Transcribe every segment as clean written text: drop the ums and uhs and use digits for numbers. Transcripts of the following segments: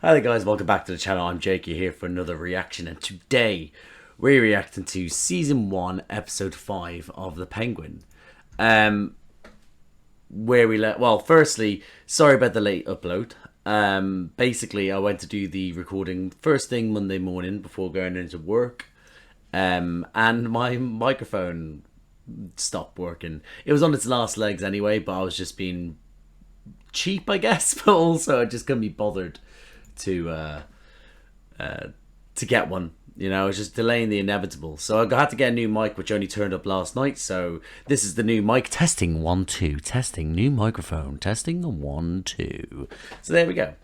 Hi there guys, welcome back to the channel. I'm Jakey here for another reaction, and today we're reacting to Season 1, Episode 5 of The Penguin. Firstly, sorry about the late upload. Basically, I went to do the recording first thing Monday morning before going into work. And my microphone stopped working. It was on its last legs anyway, but I was just being cheap, I guess. But also, I just couldn't be bothered to get one. You know, I was just delaying the inevitable. So I had to get a new mic, which only turned up last night. So this is the new mic. Testing 1 2. Testing new microphone. Testing 1 2. So there we go.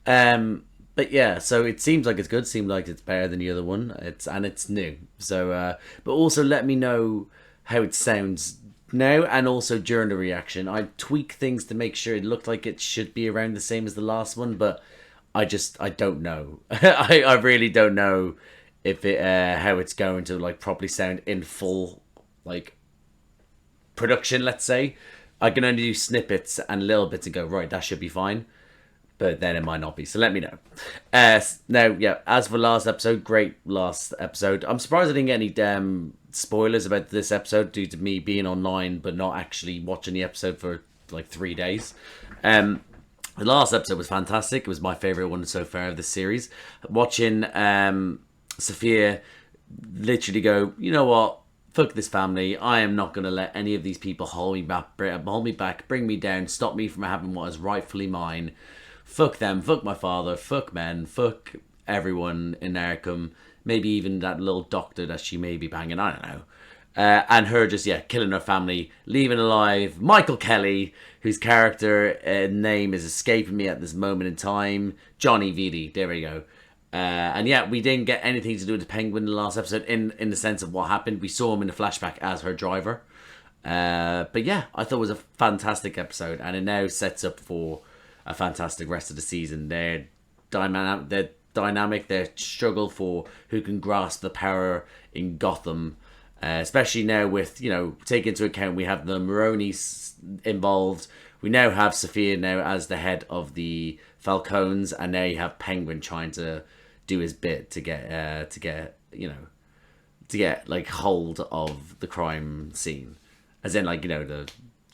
But yeah, so it seems like it's good. Seems like it's better than the other one. It's new. So but also let me know how it sounds now, and also during the reaction. I tweak things to make sure it looked like it should be around the same as the last one, but I don't know. I really don't know if it how it's going to like properly sound in full like production, let's say. I can only do snippets and little bits and go, right, that should be fine. But then it might not be. So let me know. Now, yeah, as for last episode, great last episode. I'm surprised I didn't get any spoilers about this episode due to me being online but not actually watching the episode for like 3 days. The last episode was fantastic. It was my favourite one so far of the series. Watching Sofia literally go, you know what? Fuck this family. I am not going to let any of these people hold me back, bring me down, stop me from having what is rightfully mine. Fuck them, fuck my father, fuck men, fuck everyone in Arkham. Maybe even that little doctor that she may be banging, I don't know. And her just, yeah, killing her family, leaving alive Michael Kelly, whose character name is escaping me at this moment in time. Johnny Vitti, there we go. And yeah, we didn't get anything to do with the Penguin in the last episode in the sense of what happened. We saw him in the flashback as her driver. But yeah, I thought it was a fantastic episode, and it now sets up for a fantastic rest of the season. Their dynamic, their struggle for who can grasp the power in Gotham, especially now with, you know, take into account we have the Maronis involved. We now have Sofia now as the head of the Falcones, and now you have Penguin trying to do his bit to get like hold of the crime scene, as in like, you know, the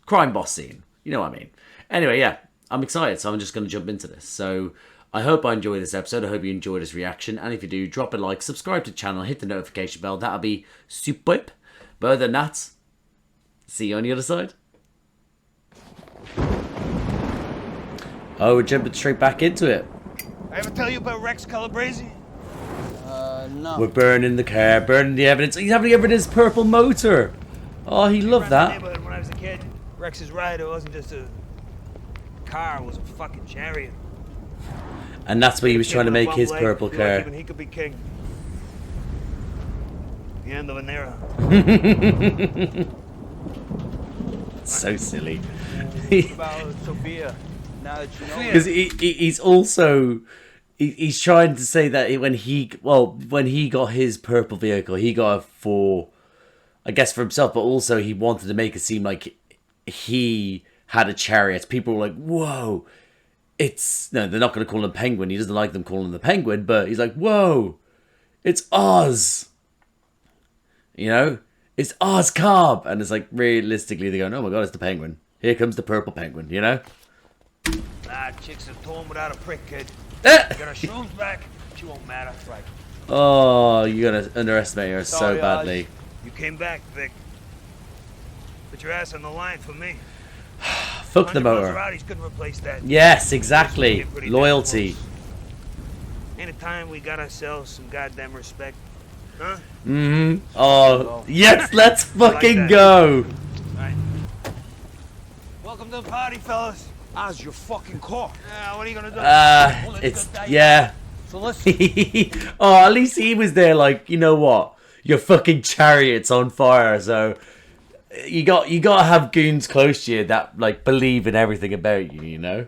crime boss scene. You know what I mean? Anyway, yeah. I'm excited, so I'm just going to jump into this. So I hope I enjoy this episode. I hope you enjoy this reaction. And if you do, drop a like, subscribe to the channel, hit the notification bell. That'll be super. But other than that, see you on the other side. Oh, we're jumping straight back into it. I ever tell you about Rex Calabrese? No. We're burning the car, burning the evidence. He's having evidence purple motor. Oh, he loved that. When I was a kid, Rex's rider wasn't just a car, was a fucking chariot. And that's why he was trying to make his purple car. Like even he could be king. The end of an era. So silly. About Sofia. Now that you know. Because he's also he's trying to say that when he got his purple vehicle, he got it for, I guess, for himself, but also he wanted to make it seem like he had a chariot. People were like, whoa, no, they're not going to call him Penguin. He doesn't like them calling him the Penguin, but he's like, whoa, it's Oz. You know, it's Oz Cobb. And it's like, realistically, they're going, oh my god, it's the Penguin. Here comes the purple Penguin, you know? Ah, chicks are torn without a prick, kid. Eh! You got her shrooms back, she won't matter. Right. Oh, you're going to underestimate her so badly. You came back, Vic. Put your ass on the line for me. Fuck the motor. Couldn't replace that. Yes, exactly. Loyalty. Ain't it time we got ourselves some goddamn respect? Huh? Mm-hmm. Oh, yes, let's fucking go. Right. Welcome to the party, fellas. Oz, your fucking car. Yeah, what are you gonna do? It's, yeah. So listen. Oh, at least he was there like, you know what? Your fucking chariot's on fire, so you gotta have goons close to you that like believe in everything about you, you know?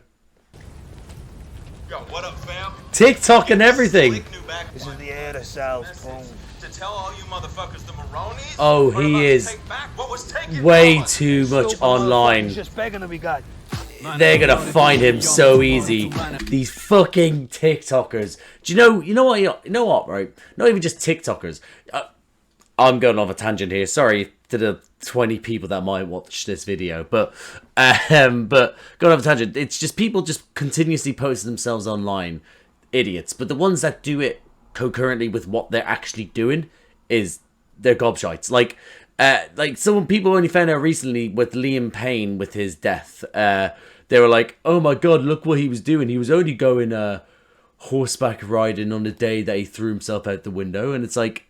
Yo, what up, fam? TikTok and everything. This is the heir to Sal's phone. To tell all you motherfuckers the Maronis. Oh, he is way too much online. He's just begging to be got. they're gonna find him so easy. These fucking TikTokers. Do you know what? You know what? Right? Not even just TikTokers. I'm going off a tangent here. Sorry to the 20 people that might watch this video, but going off a tangent. It's just people just continuously posting themselves online, idiots. But the ones that do it concurrently with what they're actually doing they're gobshites. Like people only found out recently with Liam Payne with his death. They were like, oh my god, look what he was doing. He was only going horseback riding on the day that he threw himself out the window. And it's like,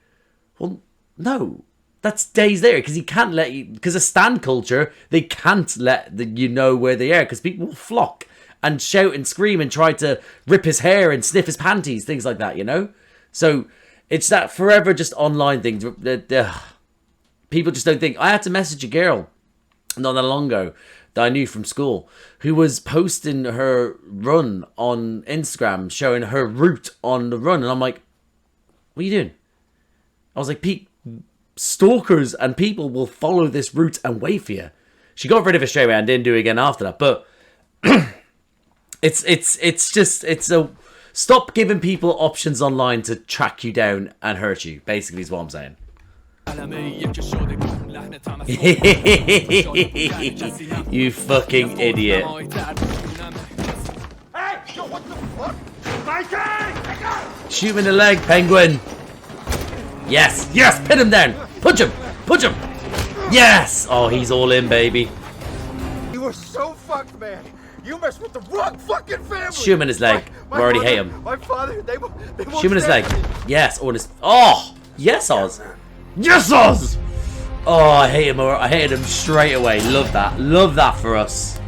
well, no, that's days later, because he can't let you, because of stand culture, they can't let you know where they are, because people will flock and shout and scream and try to rip his hair and sniff his panties, things like that, you know? So it's that forever just online thing. People just don't think. I had to message a girl not that long ago that I knew from school who was posting her run on Instagram, showing her route on the run. And I'm like, what are you doing? I was like, Pete, stalkers and people will follow this route and wait for you. She got rid of it straight away and didn't do it again after that. But it's a stop giving people options online to track you down and hurt you, basically is what I'm saying. You fucking idiot. Hey, yo, what the fuck? My guy! Shoot him in the leg, penguin. Yes, yes, pin him down. Punch him, punch him. Yes. Oh, he's all in, baby. You were so fucked, man. You messed with the wrong fucking family. Shoot him in his leg. We already hate him. My father, they won't shoot him in his leg. Yes, or his. Oh, yes, Oz. Yes, Oz. Oh, I hate him. I hated him straight away. Love that. Love that for us.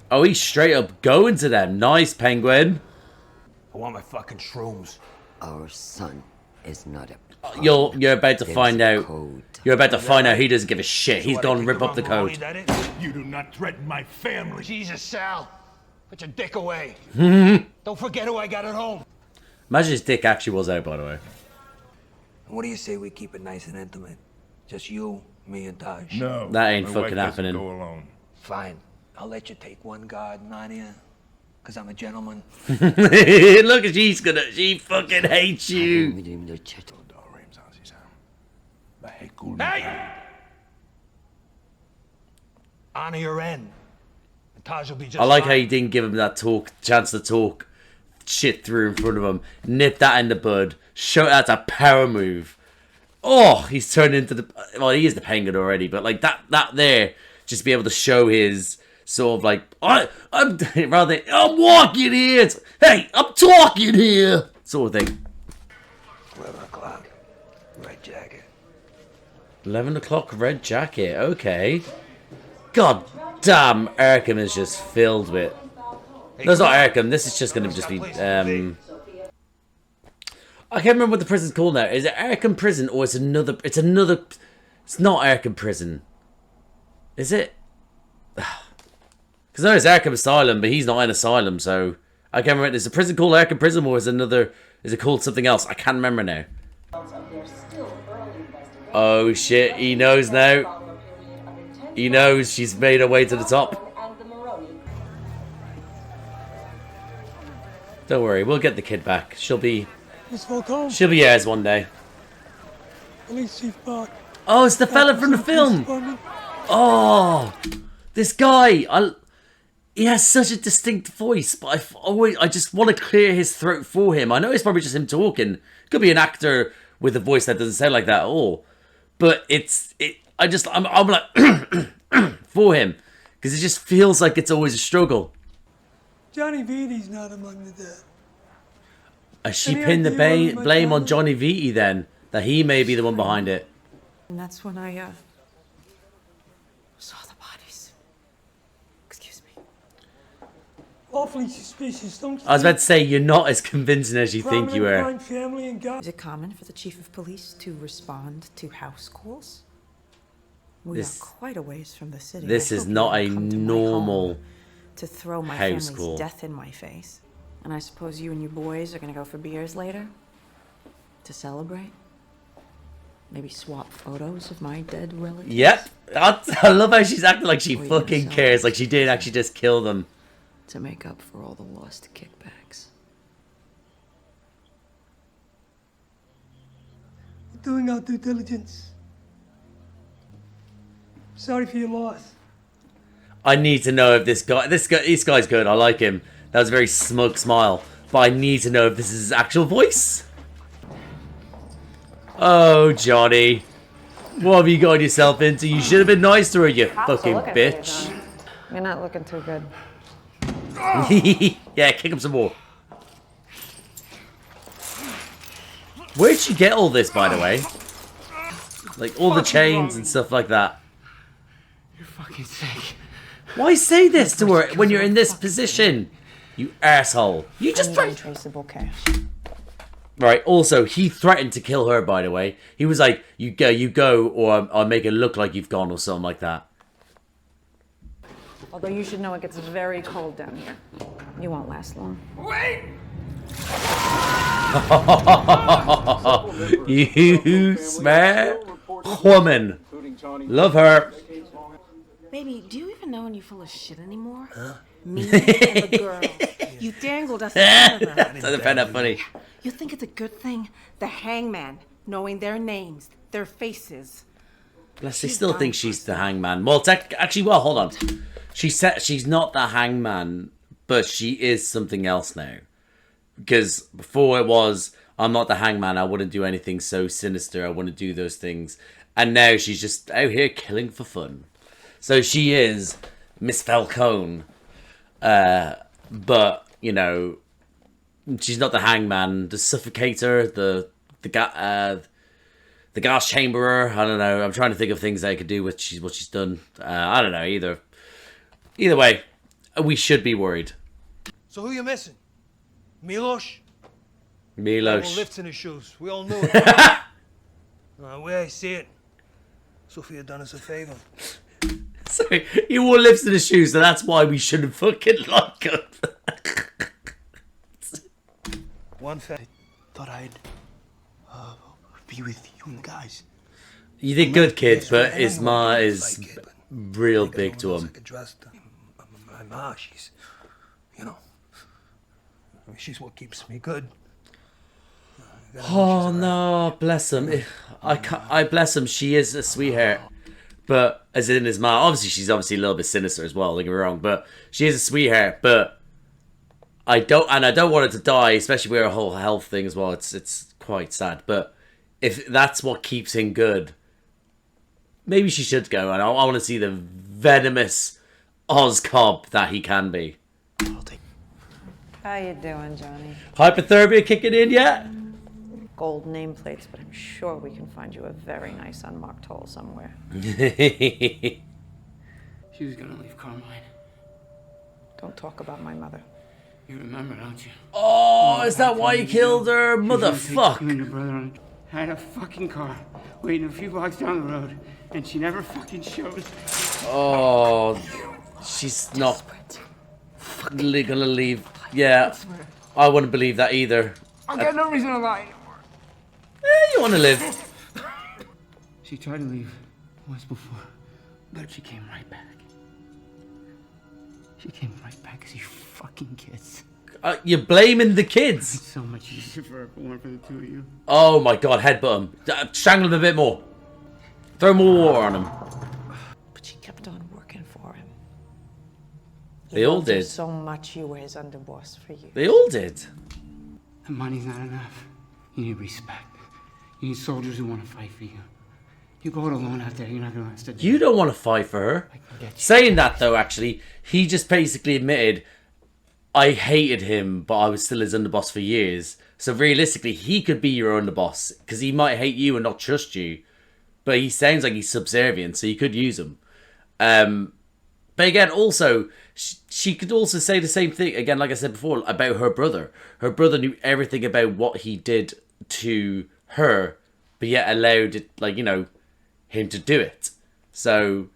Oh, he's straight up going to them. Nice, penguin. I want my fucking shrooms. Our son is not a... You're about to find out. You're about to find out he doesn't give a shit. He's gonna rip up the code. You do not threaten my family. Jesus, Sal. Put your dick away. Don't forget who I got at home. Imagine his dick actually was out, by the way. And what do you say we keep it nice and intimate? Just you, me, and Taj. No. That ain't my fucking wife doesn't happening. Go alone. Fine. I'll let you take one guard, Nadia. Because I'm a gentleman. Look at she fucking hates you. Hey! Honor your end. And Taj will be just I like fine. how you didn't give him that chance to talk shit through in front of him. Nip that in the bud. Show that's a power move. Oh, he's turned into the... Well, he is the penguin already, but like that there, just be able to show his sort of like, I'm walking here. Hey, I'm talking here. Sort of thing. 11 o'clock. Red jacket. 11 o'clock, red jacket. Okay. God damn, Arkham is just filled with... No, it's not Arkham. This is just going to just be... I can't remember what the prison's called now. Is it Arkham Prison or it's another... It's not Arkham Prison. Is it? Because no, it's Arkham Asylum, but he's not in Asylum, so... I can't remember. Is the prison called Arkham Prison or is it called something else? I can't remember now. Oh shit, he knows now. He knows she's made her way to the top. Don't worry, we'll get the kid back. She'll be ours one day. Oh, it's the fella from the film. Oh, this guy. He has such a distinct voice, but I just want to clear his throat for him. I know it's probably just him talking. Could be an actor with a voice that doesn't sound like that at all. But I'm like for him because it just feels like it's always a struggle. Johnny Vidi's not among the dead. She pinned the blame on Johnny Viti then, that he may be the one behind it. And that's when I saw the bodies. Excuse me. Awfully suspicious, don't you? I was about to say, you're not as convincing as you think you are. Is it common for the chief of police to respond to house calls? We are quite a ways from the city. This is not a normal to throw my house family's call. Death in my face. And I suppose you and your boys are gonna go for beers later? To celebrate? Maybe swap photos of my dead relatives? Yep. I love how she's acting like she Or fucking yourself. cares. Like she did actually just kill them. To make up for all the lost kickbacks. We're doing our due diligence. Sorry for your loss. I need to know if this guy's good. I like him. That was a very smug smile. But I need to know if this is his actual voice. Oh, Johnny. What have you got yourself into? You should have been nice to her, you fucking bitch. You're not looking too good. Yeah, kick him some more. Where'd she get all this, by the way? Like, all the chains and stuff like that. You're fucking sick. Why say this to her when you're in this position? You asshole. You just threatened. Untraceable cash. Right, also, he threatened to kill her, by the way. He was like, you go, or I'll make it look like you've gone, or something like that. Although you should know it gets very cold down here. You won't last long. Wait! You smart woman. Love her. Baby, do you even know when you're full of shit anymore? Me and the girl. You dangled us in front of them. I find that funny. You think it's a good thing? The hangman, knowing their names, their faces. Bless, they still think she's the hangman. Well, actually, well, hold on. She said she's not the hangman, but she is something else now. Because before it was, I'm not the hangman, I wouldn't do anything so sinister, I wouldn't do those things. And now she's just out here killing for fun. So she is Miss Falcone. But, you know, she's not the hangman, the suffocator, the gas chamberer. I don't know. I'm trying to think of things I could do with what she's done. I don't know either. Either way, we should be worried. So who you missing? Milos? Milos. Lifts in his shoes. We all knew it. The way I see it, Sofia done us a favor. Sorry, he wore lifts in his shoes, so that's why we shouldn't fucking like him. One fact. Thought I'd be with you and the guys. You did good, kid, but his ma is real big to him. My ma, she's, you know, I mean, she's what keeps me good. Oh no, bless him. I bless him. She is a sweetheart, but as in his ma, obviously she's a little bit sinister as well. Don't get me wrong, but she is a sweetheart. But I don't want her to die, especially with her whole health thing as well. It's quite sad. But if that's what keeps him good, maybe she should go. And I want to see the venomous Oz Cobb that he can be. How you doing, Johnny? Hypothermia kicking in yet? Gold nameplates, but I'm sure we can find you a very nice unmarked hole somewhere. She was gonna leave Carmine. Don't talk about my mother. You remember, don't you? Oh, is that why you killed her? Motherfuck. You and your brother on had a fucking car waiting a few blocks down the road, and she never fucking shows. Oh, she's not gonna leave. Yeah, I wouldn't believe that either. I got no reason to lie anymore. You want to live. She tried to leave once before, but she came right back. She came right back because you fucking kids. You're blaming the kids. It's so much easier for everyone for the two of you. Oh my god, headbutt him. Strangle him a bit more. Throw more water on him. But she kept on working for him. They all did. So much you were his underboss for you. They all did. The money's not enough. You need respect. You need soldiers who want to fight for you. You go it alone out there, you're not going to last a day. You don't want to fight for her. Saying that though, actually, he just basically admitted, I hated him, but I was still his underboss for years. So realistically, he could be your underboss, because he might hate you and not trust you. But he sounds like he's subservient, so you could use him. But again, also, she could also say the same thing, again, like I said before, about her brother. Her brother knew everything about what he did to her, but yet allowed it, like, you know, him to do it. So,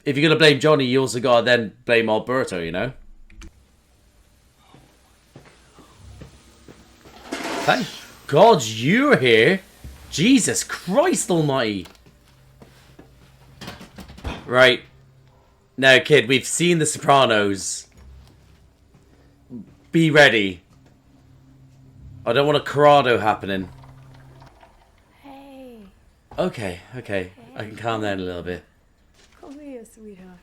if you're going to blame Johnny, you also got to then blame Alberto, you know? Thank God you're here. Jesus Christ almighty. Right. Now, kid, we've seen The Sopranos. Be ready. I don't want a corrado happening. Hey. Okay. I can calm down a little bit. Come here, sweetheart.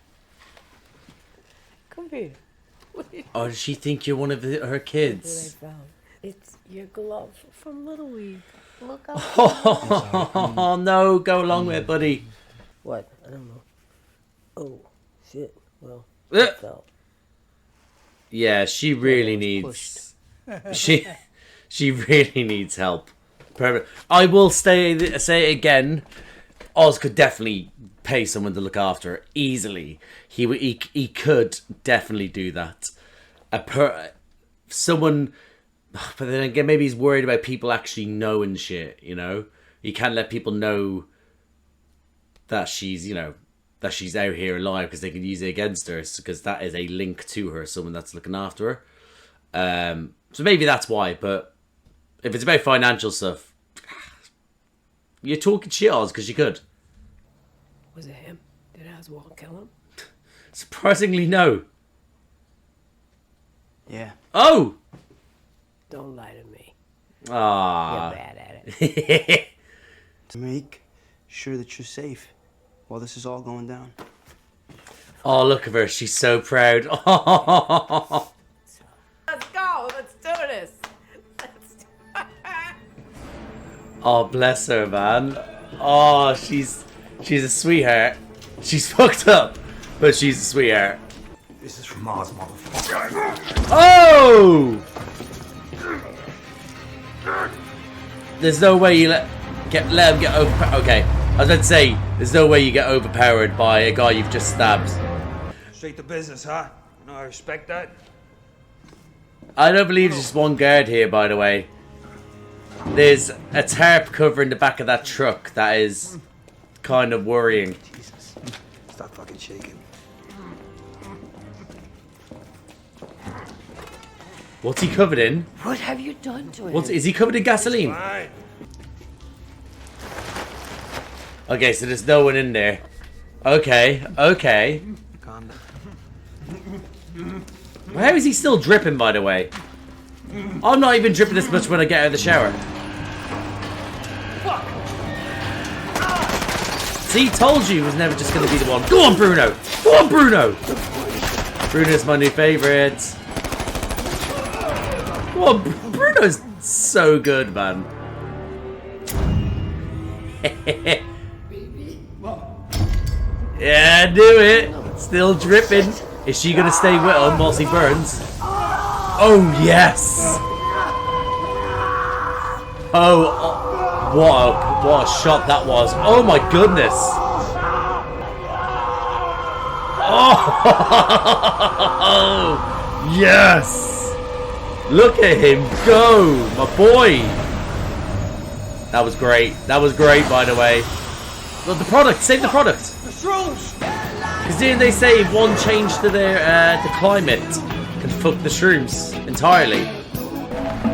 Come here. Oh, does she think you're one of her kids? It's your glove from Little League. Look up. Oh, no. Go along with it, buddy. What? I don't know. Oh, shit. Well, fell. Yeah, she really needs... She really needs help. Perfect. I will say it again. Oz could definitely pay someone to look after her easily. He could definitely do that. Someone, but then again, maybe he's worried about people actually knowing shit. You know, you can't let people know that she's that she's out here alive because they can use it against her, because that is a link to her, someone that's looking after her. So maybe that's why. But if it's about financial stuff, you're talking shit, Oz, because you could. Was it him? Did Oswald kill him? Surprisingly, no. Yeah. Oh! Don't lie to me. Ah. You're bad at it. To make sure that you're safe while this is all going down. Oh, look at her. She's so proud. Let's go. Let's do this. Oh, bless her, man. Oh, she's a sweetheart. She's fucked up, but she's a sweetheart. This is from Oz, motherfucker. Oh! There's no way you let him get over. Okay, I was about to say, there's no way you get overpowered by a guy you've just stabbed. Straight to business, huh? You know, I respect that. I don't believe there's just one guard here, by the way. There's a tarp covering the back of that truck that is kind of worrying. Jesus. Stop fucking shaking. What's he covered in? What have you done to him? Is he covered in gasoline? Fine. Okay, so there's no one in there. Okay. Calm down. How is he still dripping, by the way? I'm not even dripping this much when I get out of the shower. Fuck! See, told you he was never just going to be the one. Go on, Bruno! Go on, Bruno! Bruno's my new favourite. Come on, Bruno's so good, man. Yeah, do it. Still dripping. Is she going to stay with him whilst he burns? Oh, yes! Oh, what a shot that was. Oh, my goodness. Oh, yes! Look at him go, my boy. That was great. That was great, by the way. Look, the product. Save the product. The shrooms! Because didn't they say if one change to the climate can fuck the shrooms entirely?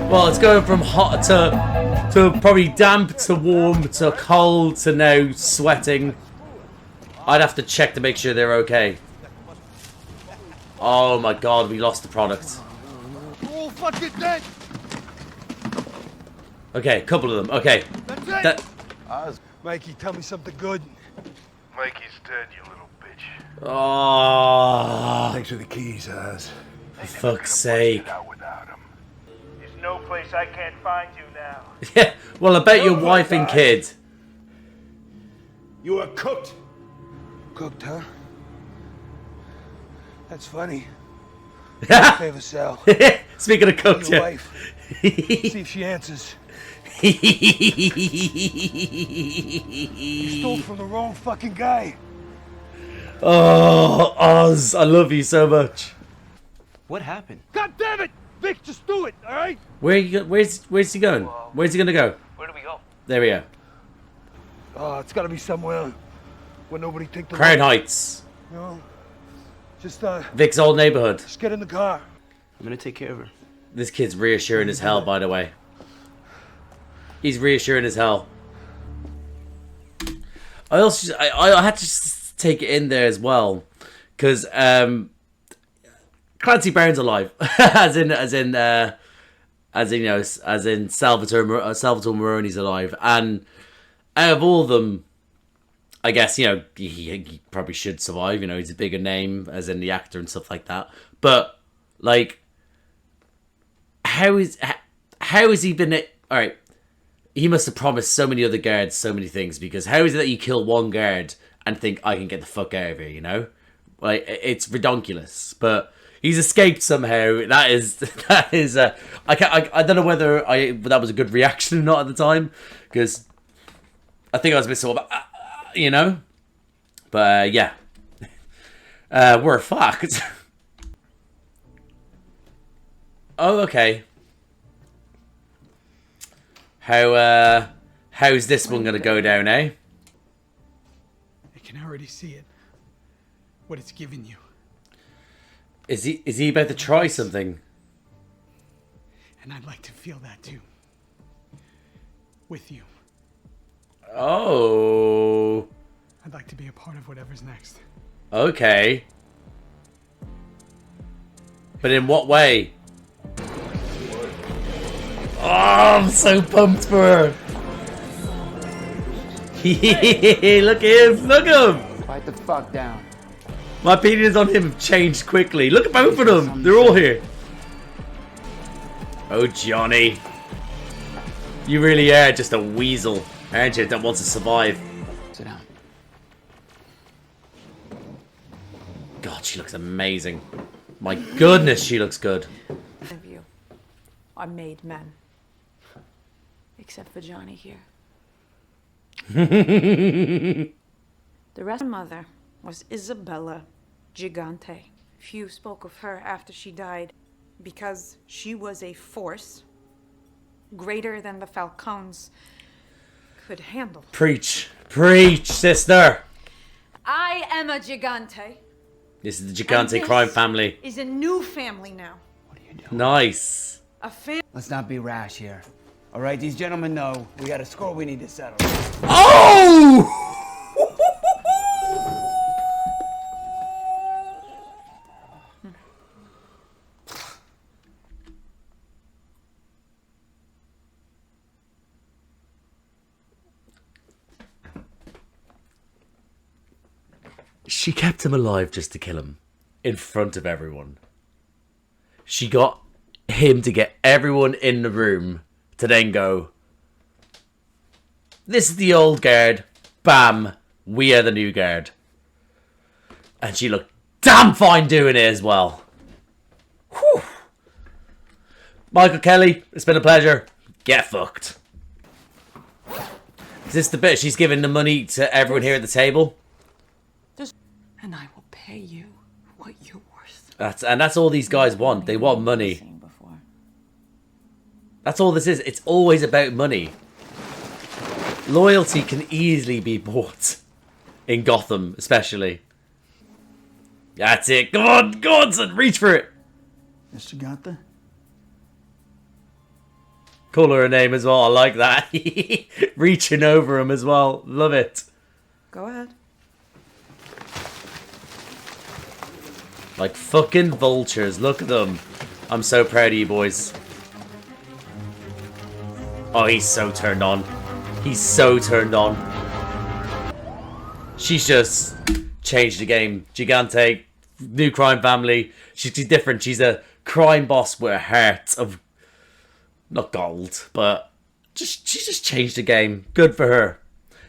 Well, it's going from hot to probably damp to warm to cold to now sweating. I'd have to check to make sure they're okay. Oh my god, we lost the product. You're all fucking dead. Okay, a couple of them. Okay. That's it. Oz. Mikey, tell me something good. Mikey's dead, you little bitch. Oh, Thanks for the keys, Oz. for fuck's sake. Out without him. There's no place I can't find you now. Yeah, well, I bet your wife and kid. You are cooked. Cooked, huh? That's funny. Favor, Sal. Speaking of cooked, Your yeah. wife. See if she answers. You stole from the wrong fucking guy. Oh, Oz, I love you so much. What happened? God damn it! Vic, just do it, alright? Where's he going? Where's he gonna go? Where do we go? There we go. Oh, it's gotta be somewhere where nobody take the Crown road. Heights. You know? Just Vic's old neighborhood. just get in the car. I'm gonna take care of her. This kid's reassuring as hell, by the way. He's reassuring as hell. I had to just take it in there as well, because Clancy Brown's alive, as in Salvatore Maroni's alive, and out of all of them, I guess, you know, he probably should survive. You know, he's a bigger name, as in the actor and stuff like that. But like, how is he been? All right, he must have promised so many other guards so many things, because how is it that you kill one guard and think I can get the fuck out of here? You know, like, it's redonkulous, but he's escaped somehow. That is. I don't know whether that was a good reaction or not at the time, because I think I was a bit sort of, you know, but yeah, we're fucked. Oh, okay. How's this one gonna go down, eh? I can already see it. What it's giving you. Is he about to try something? And I'd like to feel that too. With you. Oh. I'd like to be a part of whatever's next. Okay. But in what way? Oh, I'm so pumped for her. Look at him! Look at him! Quiet the fuck down. My opinions on him have changed quickly. Look at both of them. They're all here. Oh, Johnny. You really are just a weasel, aren't you, that wants to survive. Sit down. God, she looks amazing. My goodness, she looks good. Of you are made men. Except for Johnny here. The rest of mother was Isabella Gigante. Few spoke of her after she died because she was a force greater than the Falcones could handle. Preach. Preach, sister. I am a Gigante. This is the Gigante crime family. Is a new family now. What are you doing? Nice. A family. Let's not be rash here. All right, these gentlemen know we got a score we need to settle. Oh! She kept him alive just to kill him in front of everyone. She got him to get everyone in the room to then go, this is the old guard. Bam. We are the new guard. And she looked damn fine doing it as well. Whew. Michael Kelly, it's been a pleasure. Get fucked. Is this the bit she's giving the money to everyone here at the table? And I will pay you what you're worth. That's all these guys want. They want money. That's all this is. It's always about money. Loyalty can easily be bought. In Gotham, especially. That's it. Come on, son. Reach for it. Mr. Ganta? Call her a name as well. I like that. Reaching over him as well. Love it. Go ahead. Like fucking vultures. Look at them. I'm so proud of you boys. Oh, he's so turned on. He's so turned on. She's just changed the game. Gigante, new crime family. She's different. She's a crime boss with a heart of, not gold, but she's just changed the game. Good for her.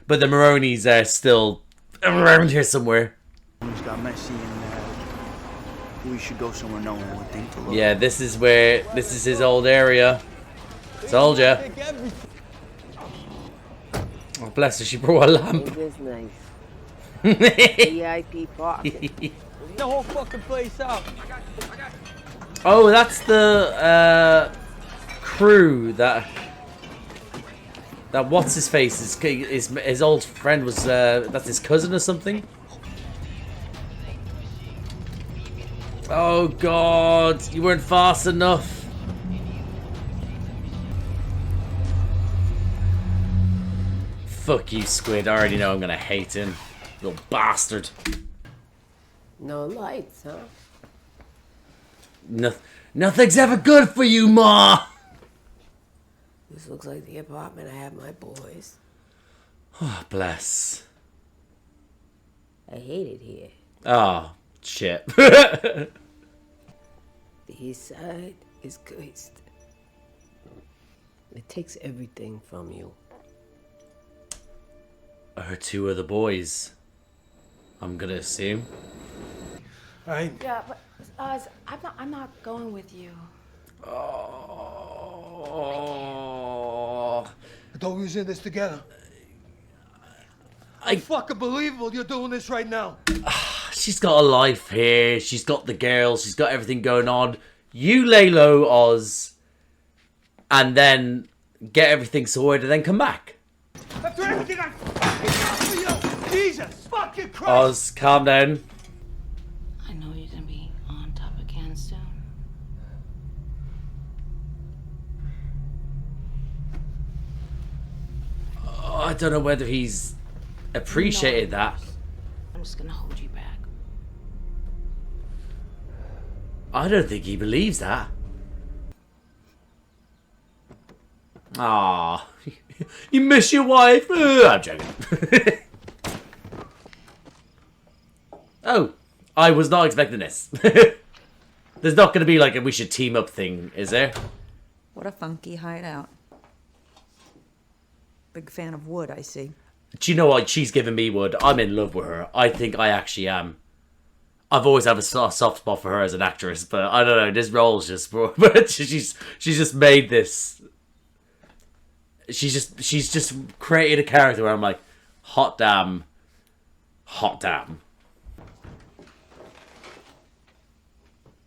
But the Maronis are still around here somewhere. Things got messy and we should go somewhere no one would think to look. Yeah, this is his old area. Told ya. Oh, bless her, she brought a lamp. It is nice. VIP parking. The whole fucking place out. Oh, that's the crew that what's his face? His old friend was that's his cousin or something. Oh God, you weren't fast enough. Fuck you, Squid. I already know I'm gonna hate him. Little bastard. No lights, huh? Nothing's ever good for you, Ma! This looks like the apartment I have my boys. Oh, bless. I hate it here. Oh, shit. The east side is cursed. It takes everything from you. Her two other boys. I'm gonna assume. Yeah, but Oz, I'm not going with you. Oh. I thought we was in this together. It's fucking believable you're doing this right now. She's got a life here. She's got the girls. She's got everything going on. You lay low, Oz, and then get everything sorted and then come back. After everything I fucking done for you! Jesus fucking Christ! Oz, calm down. I know you're gonna be on top again soon. Oh, I don't know whether he's appreciated that. I'm just gonna hold you back. I don't think he believes that. Ah, you miss your wife? I'm joking. Oh, I was not expecting this. There's not going to be like a we should team up thing, is there? What a funky hideout. Big fan of wood, I see. Do you know what? She's giving me wood. I'm in love with her. I think I actually am. I've always had a soft spot for her as an actress, but I don't know. This role's just... But she's just made this... She's just created a character where I'm like, hot damn. Hot damn.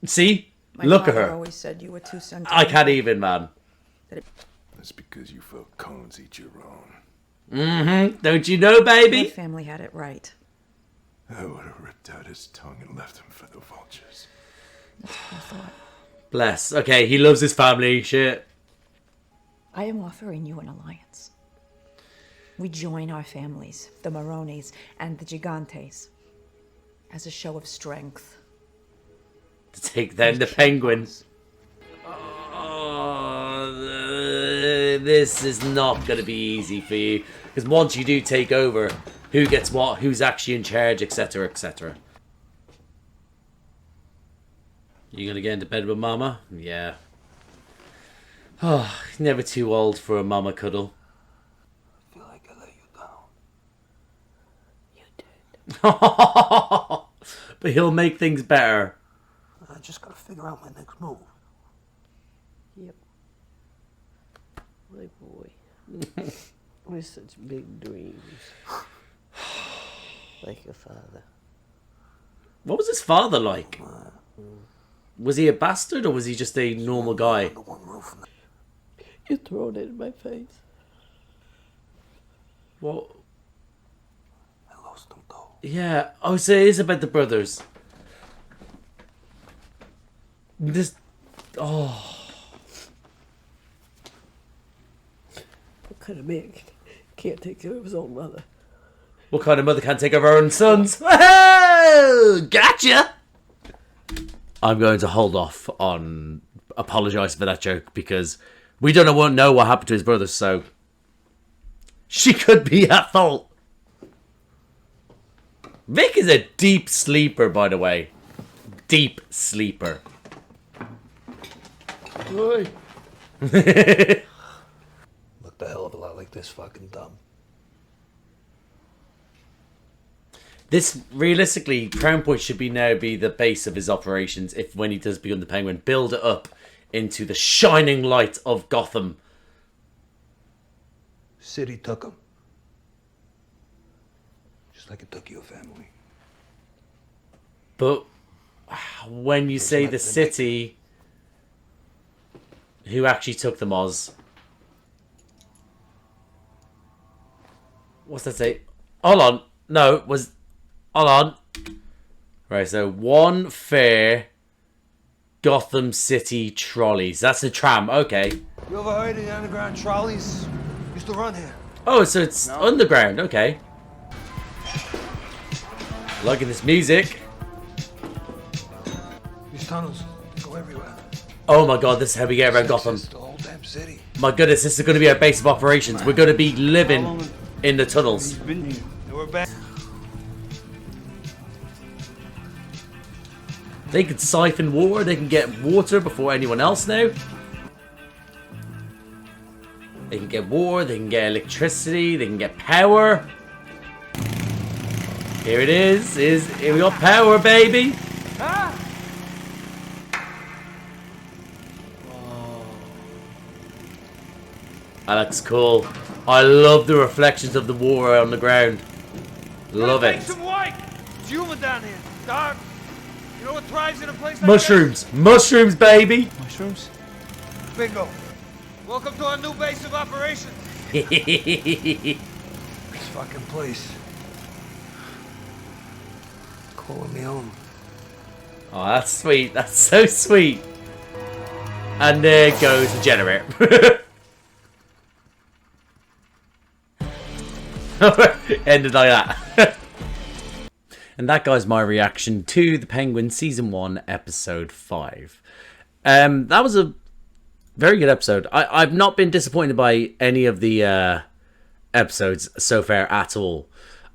See? My Look at father her. always said you were too sentimental. I can't even, man. That's because you felt cones eat your own. Mm-hmm. Don't you know, baby? My family had it right. I would have ripped out his tongue and left him for the vultures. That's what I thought. Bless. Okay, he loves his family. Shit. I am offering you an alliance. We join our families, the Maronis and the Gigantes, as a show of strength. To take then the penguins. Oh, this is not going to be easy for you. Because once you do take over, who gets what, who's actually in charge, etc, etc. You going to get into bed with Mama? Yeah. Oh, never too old for a mama cuddle. I feel like I let you down. You did. But he'll make things better. I just gotta figure out my next move. Yep. My boy. With such big dreams. Like your father. What was his father like? Was he a bastard or was he just a normal guy? You're throwing it in my face. What? I lost them though. Yeah. Oh, so it is about the brothers. This... Oh. What kind of man can't take care of his own mother? What kind of mother can't take care of her own sons? Whoa! Gotcha! I'm going to hold off on apologising for that joke because we don't know what happened to his brothers, so she could be at fault. Vic is a deep sleeper, by the way. Deep sleeper. Looked a hell of a lot like this fucking dumb. This, realistically, Crown Point should now be the base of his operations if when he does become the Penguin. Build it up into the shining light of Gotham. City took him. Just like it took your family. But when you say the city, who actually took them, Oz? What's that say? Hold on. No, it was... Hold on. Right, so one fare Gotham City trolleys. That's the tram, okay. You ever heard of the underground trolleys? Used to run here. Oh, so it's underground. Okay. Liking this music. These tunnels go everywhere. Oh my god, this is how we get around Gotham. The whole damn city. My goodness, this is going to be our base of operations. We're going to be living in the tunnels. And we're back. They can siphon water. They can get water before anyone else now. They can get water. They can get electricity. They can get power. Here it is. Here we got power, baby. That looks cool. I love the reflections of the water on the ground. Love it. Make some white. It's humid down here. Dark. You know what thrives in a place like Mushrooms. Mushrooms, baby. Mushrooms? Bingo. Welcome to our new base of operations. This fucking place. Calling me home. Oh, that's sweet. That's so sweet. And there goes the generator. Ended like that. And that, guys, my reaction to The Penguin Season 1, Episode 5. That was a very good episode. I've not been disappointed by any of the episodes so far at all.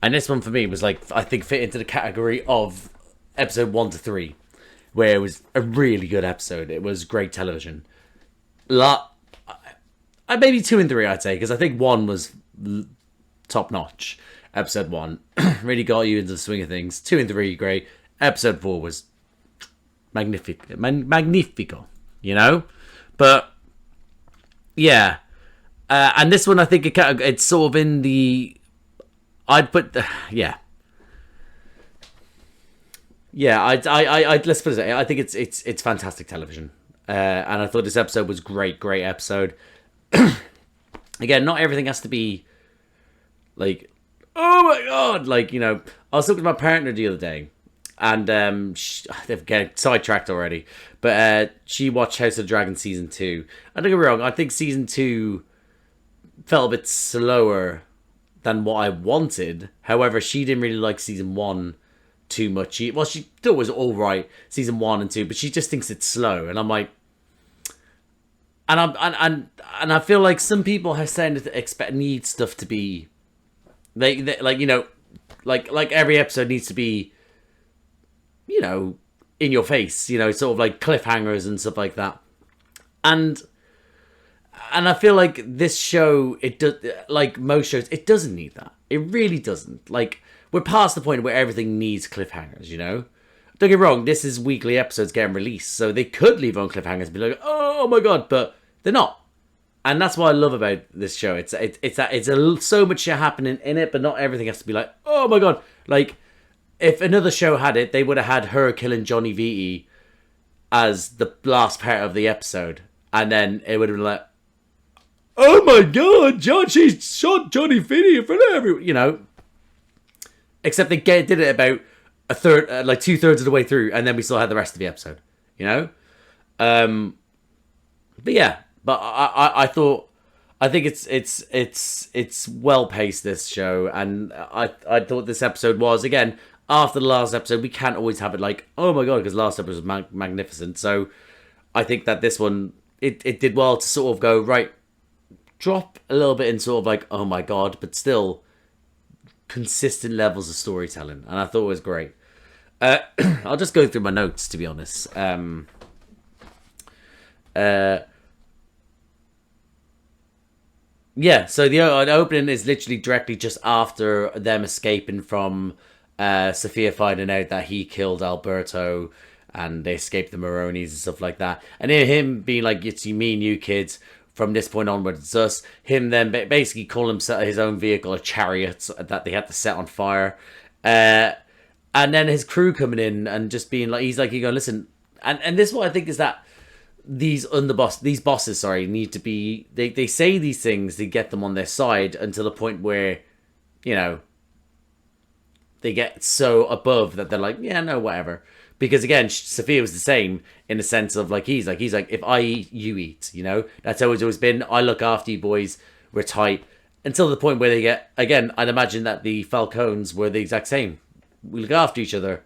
And this one for me was like, I think, fit into the category of Episode 1 to 3, where it was a really good episode. It was great television. Maybe 2 and 3, I'd say, because I think 1 was top notch. Episode 1 really got you into the swing of things. 2 and 3, great. Episode 4 was magnifico, you know? But, yeah. And this one, I think it's sort of in the... I'd put... yeah. Yeah, let's put it this way. I think it's fantastic television. And I thought this episode was great episode. Again, not everything has to be like, oh my god, like, you know, I was talking to my partner the other day, and they've get sidetracked already, but she watched House of the Dragon Season 2. I don't get me wrong, I think Season 2 felt a bit slower than what I wanted. However, she didn't really like Season 1 too much. She thought it was alright, Season 1 and 2, but she just thinks it's slow, and I'm like, and I feel like some people have tended to need stuff to be they like, you know, like every episode needs to be, you know, in your face, you know, sort of like cliffhangers and stuff like that. And I feel like this show, it does, like most shows, it doesn't need that. It really doesn't. Like, we're past the point where everything needs cliffhangers, you know? Don't get me wrong, this is weekly episodes getting released, so they could leave on cliffhangers and be like, oh my god, but they're not. And that's what I love about this show. It's so much shit happening in it, but not everything has to be like, oh my god. Like, if another show had it, they would have had her killing Johnny Vitti as the last part of the episode, and then it would have been like, oh my god, she shot Johnny Vitti in front of everyone, you know. Except they did it about a third, like 2/3 of the way through, and then we still had the rest of the episode, you know. But yeah, but I think it's well paced, this show, and I thought this episode was, again, after the last episode, we can't always have it like, oh my god, because last episode was magnificent. So I think that this one, it did well to sort of go, right, drop a little bit in sort of like, oh my god, but still consistent levels of storytelling, and I thought it was great. I'll just go through my notes, to be honest. Yeah, so the opening is literally directly just after them escaping from Sofia finding out that he killed Alberto, and they escaped the Maronis and stuff like that. And then him being like, it's me and you kids, from this point onwards, it's us. Him then basically calling his own vehicle a chariot that they had to set on fire. And then his crew coming in and just being like, he's going, listen, and this is what I think is that these bosses, need to be, they say these things to get them on their side until the point where, you know, they get so above that they're like, yeah, no, whatever. Because again, Sofia was the same in the sense of like, he's like, if I eat, you eat, you know? That's how it's always been. I look after you boys, we're tight. until the point where they get, again, I'd imagine that the Falcones were the exact same. We look after each other.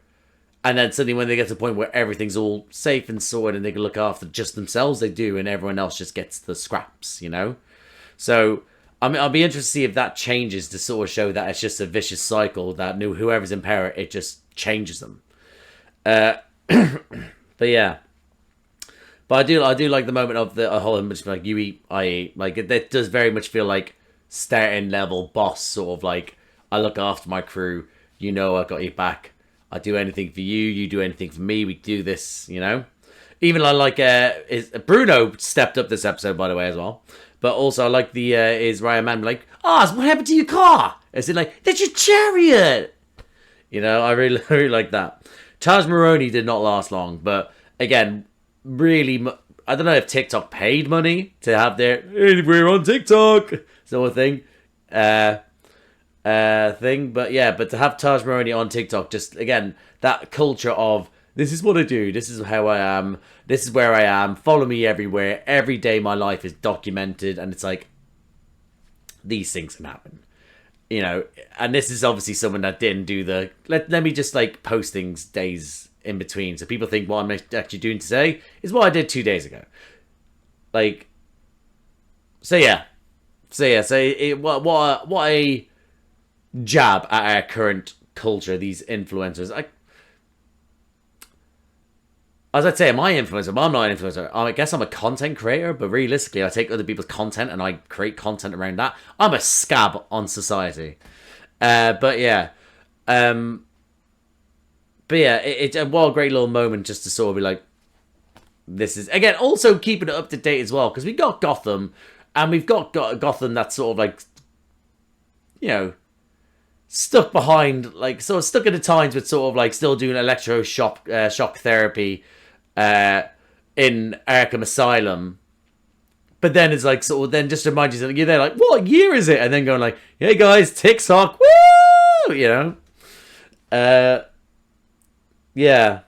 And then suddenly when they get to the point where everything's all safe and sorted and they can look after just themselves, they do, and everyone else just gets the scraps, you know? So, I mean, I'll be interested to see if that changes to sort of show that it's just a vicious cycle, that whoever's in power, it just changes them. But yeah. But I do like the moment of the whole image, like, you eat, I eat. Like, it does very much feel like starting level boss, sort of like, I look after my crew, you know I got your back. I do anything for you, you do anything for me, we do this, you know? Even Bruno stepped up this episode, by the way, as well. But also, I like is Ryan Man like, Oz, what happened to your car? Is it like, that's your chariot? You know, I really, really like that. Taj Maroni did not last long, but again, really, I don't know if TikTok paid money to have their, hey, we're on TikTok sort of thing. But yeah, but to have Taj Maroni on TikTok, just again, that culture of, this is what I do, this is how I am, this is where I am, follow me everywhere, every day my life is documented, and it's like, these things can happen, you know. And this is obviously someone that didn't do the, let me just like post things days in between, so people think what I'm actually doing today is what I did 2 days ago. Like, what a jab at our current culture, these influencers. As I'd say, am I an influencer? But I'm not an influencer. I guess I'm a content creator, but realistically, I take other people's content and I create content around that. I'm a scab on society. But yeah. What a great little moment just to sort of be like, this is, again, also keeping it up to date as well, because we got Gotham, and we've got Gotham that's sort of like, you know, stuck behind, like, sort of stuck in the times with sort of like still doing shock therapy in Arkham Asylum. But then it's like, sort of then just remind you, you're there like, what year is it? And then going like, hey guys, TikTok, woo! You know? Yeah.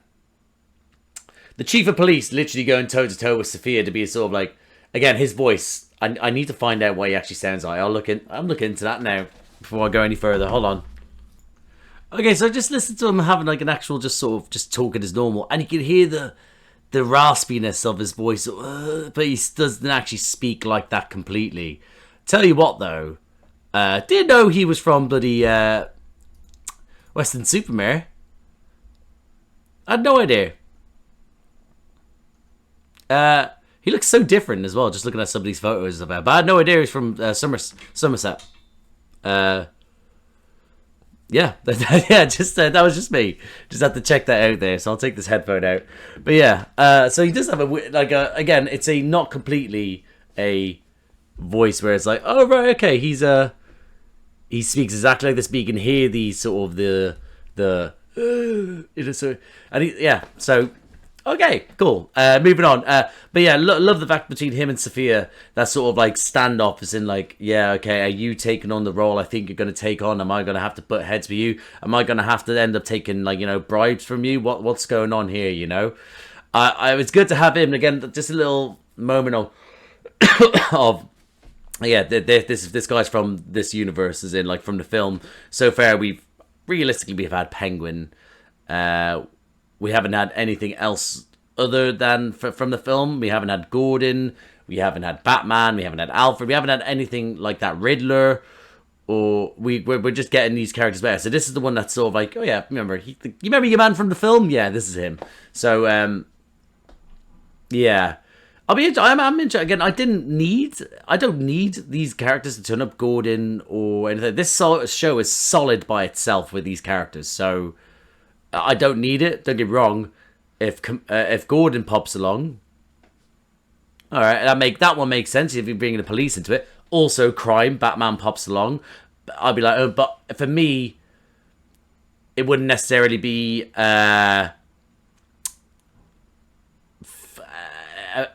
The chief of police literally going toe to toe with Sofia to be sort of like, again, his voice. I need to find out what he actually sounds like. I'm looking into that now before I go any further. Hold on. Okay, so I just listened to him having like an actual just sort of just talking as normal, and you can hear the raspiness of his voice, but he doesn't actually speak like that completely. Tell you what though, didn't know he was from bloody Western Supermare. I had no idea. He looks so different as well, just looking at some of these photos of him. But I had no idea he was from Somerset. Yeah, that was just me. Just had to check that out there, so I'll take this headphone out. But yeah, so he does have again, it's a not completely a voice where it's like, oh right, okay, he speaks exactly like this, but you can hear the sort of the so okay, cool. Moving on. But yeah, love the fact between him and Sofia, that sort of like standoff is in like, yeah, okay, are you taking on the role I think you're going to take on? Am I going to have to butt heads for you? Am I going to have to end up taking like, you know, bribes from you? What's going on here, you know? It's good to have him again, just a little moment of of yeah, this guy's from this universe, is in like from the film. So far we've had Penguin. We haven't had anything else other than from the film. We haven't had Gordon. We haven't had Batman. We haven't had Alfred. We haven't had anything like that. Riddler. Or we're just getting these characters better. So this is the one that's sort of like, oh yeah, you remember your man from the film? Yeah, this is him. So yeah, I'm interested. Again, I don't need these characters to turn up Gordon or anything. This show is solid by itself with these characters. So I don't need it. Don't get me wrong. If Gordon pops along, all right, that one makes sense if you're bringing the police into it. Also, crime. Batman pops along. I'd be like, oh, but for me, it wouldn't necessarily be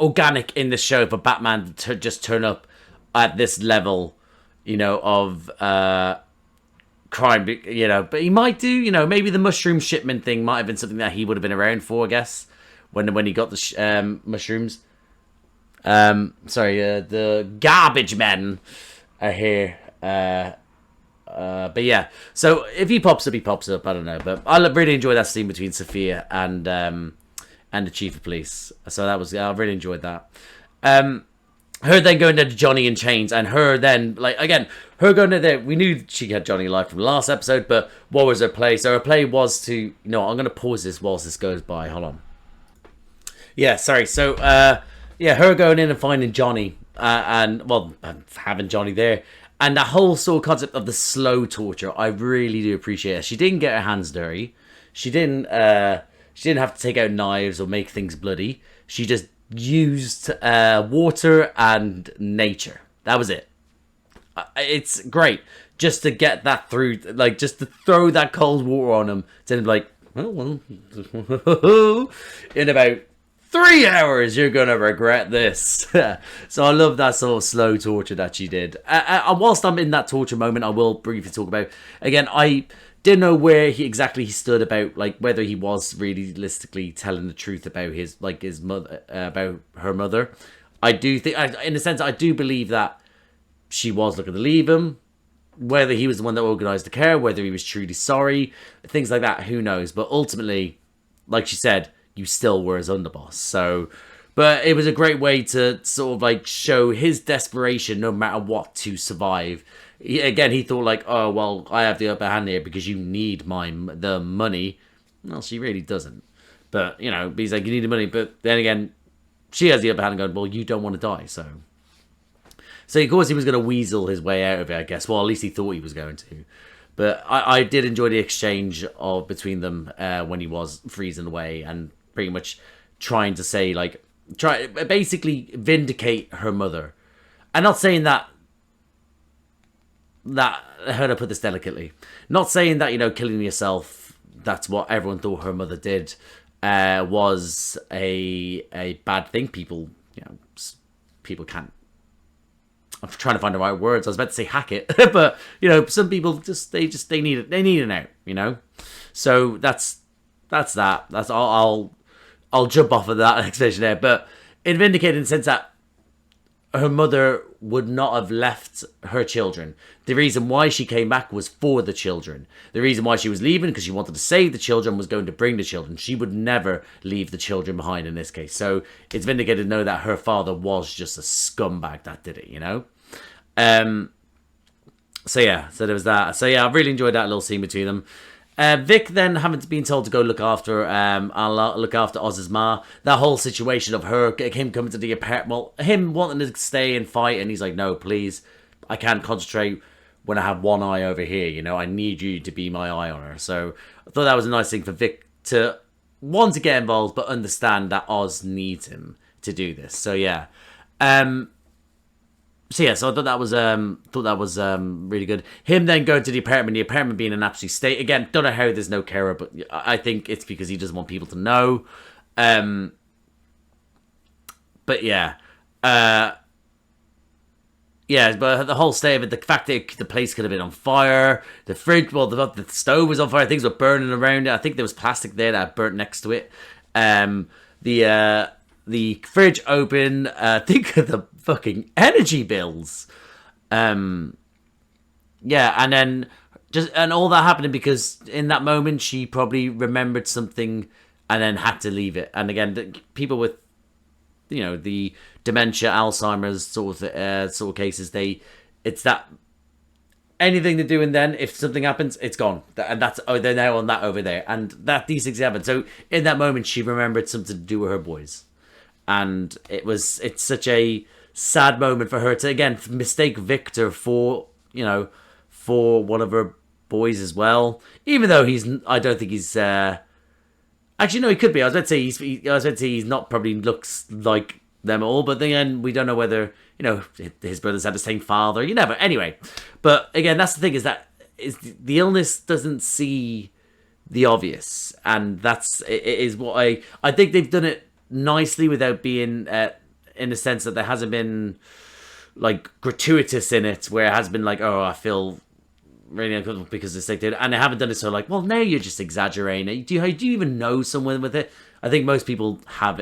organic in the show for Batman to just turn up at this level, you know, of crime, you know. But he might do, you know, maybe the mushroom shipment thing might have been something that he would have been around for, I guess, when he got the mushrooms. The garbage men are here. But yeah, so if he pops up, he pops up. I don't know, but I really enjoyed that scene between Sofia and the chief of police. So I really enjoyed that. Her then going to Johnny in chains, and her then, like, again, her going to there. We knew she had Johnny alive from the last episode, but what was her play? So her play was to, you know, I'm going to pause this whilst this goes by. Hold on. Yeah, sorry. So, yeah, her going in and finding Johnny, and having Johnny there, and that whole sort of concept of the slow torture, I really do appreciate it. She didn't get her hands dirty. She didn't have to take out knives or make things bloody. She just used water and nature. That was it. It's great just to get that through, like, just to throw that cold water on him, to be like, well, in about 3 hours you're gonna regret this. So I love that sort of slow torture that she did. Whilst I'm in that torture moment, I will briefly talk about, again, I didn't know where he stood about, like, whether he was realistically telling the truth about his mother, about her mother. I do think, in a sense, I do believe that she was looking to leave him. Whether he was the one that organised the care, whether he was truly sorry, things like that, who knows? But ultimately, like she said, you still were his underboss. So, but it was a great way to sort of like show his desperation, no matter what, to survive. He thought like, oh, well, I have the upper hand here because you need the money. Well, she really doesn't. But, you know, he's like, you need the money. But then again, she has the upper hand and going, well, you don't want to die. So of course he was going to weasel his way out of it, I guess. Well, at least he thought he was going to. But I did enjoy the exchange between them when he was freezing away and pretty much trying to say, like, basically vindicate her mother. I'm not saying that, how to put this delicately, not saying that, you know, killing yourself, that's what everyone thought her mother did, was a bad thing. People can't, I'm trying to find the right words. I was about to say hack it, but, you know, some people they need an out, you know. So that's that. That's all. I'll jump off of that explanation there. But it vindicated in the sense that her mother would not have left her children. The reason why she came back was for the children. The reason why she was leaving, because she wanted to save the children, was going to bring the children. She would never leave the children behind in this case. So it's vindicated to know that her father was just a scumbag that did it, you know? So there was that. So yeah, I really enjoyed that little scene between them. Vic then having been told to go look after Oz's ma. That whole situation of him coming to the apartment, well, him wanting to stay and fight, and he's like, no, please, I can't concentrate when I have one eye over here, you know, I need you to be my eye on her. So I thought that was a nice thing for Vic to want to get involved, but understand that Oz needs him to do this. So yeah. So I thought that was really good. Him then going to the apartment being in an absolute state. Again, don't know how there's no carer, but I think it's because he doesn't want people to know. But yeah. But the whole state of it, the fact that the place could have been on fire, the fridge, well, the stove was on fire, things were burning around it. I think there was plastic there that burnt next to it. The fridge open. Think of the fucking energy bills. And then and all that happening because in that moment she probably remembered something and then had to leave it. And again, people with, you know, the dementia, Alzheimer's sort of cases, it's that anything they're doing then, if something happens, it's gone. And they're now on that over there. And that these things happen. So in that moment, she remembered something to do with her boys. And it's such a sad moment for her to, again, mistake Victor for one of her boys as well. Even though I don't think he's, actually, no, he could be. I was about to say he's not, probably looks like them all, but then we don't know whether, you know, his brothers had the same father. You never. Anyway, but again, that's the thing, is the illness doesn't see the obvious, and is what I think they've done it nicely without being in the sense that there hasn't been like gratuitous in it, where it has been like, oh, I feel really uncomfortable because it's like, and they haven't done it so like, well, now you're just exaggerating. Do you even know someone with it? I think most people have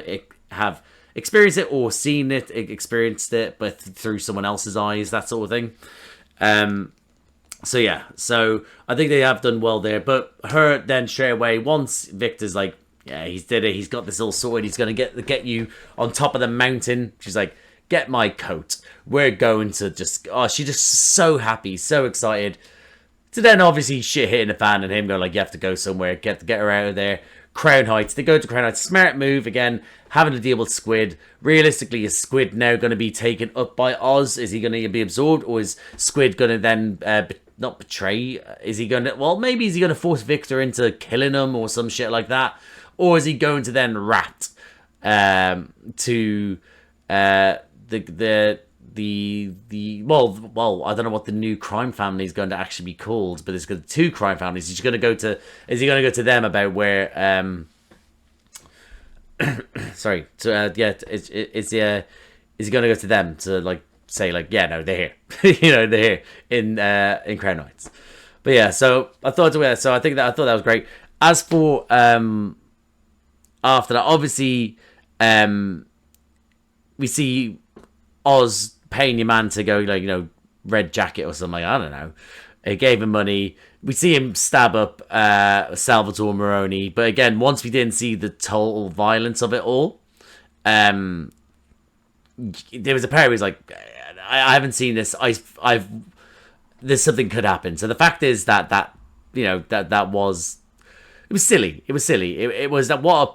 experienced it or seen it, experienced it, but through someone else's eyes, that sort of thing. So yeah, so I think they have done well there. But her then straight away, once Victor's like, yeah, he's did it. He's got this all sorted. He's gonna get you on top of the mountain. She's like, get my coat. We're going to just. Oh, she's just so happy, so excited. So then obviously shit hitting the fan and him going like, you have to go somewhere. Get her out of there. Crown Heights. They go to Crown Heights. Smart move again. Having to deal with Squid. Realistically, is Squid now going to be taken up by Oz? Is he going to be absorbed, or is Squid going to then not betray? Is he going to? Well, maybe is he going to force Victor into killing him or some shit like that, or is he going to then rat to the well, I don't know what the new crime family is going to actually be called, but there's got two crime families. Is he going to go to them about where sorry, so is he going to go to them to like say like, yeah, no, they're here. You know, they're here in Crown Heights. But yeah, so I thought that was great. As for after that, obviously we see Oz paying your man to go, like, you know, red jacket or something. I don't know. It gave him money. We see him stab up Salvatore Maroni, but again, once we didn't see the total violence of it all, there was a part where he's like, I haven't seen this. There's something could happen. So the fact is that was silly. It was silly. It was that, what a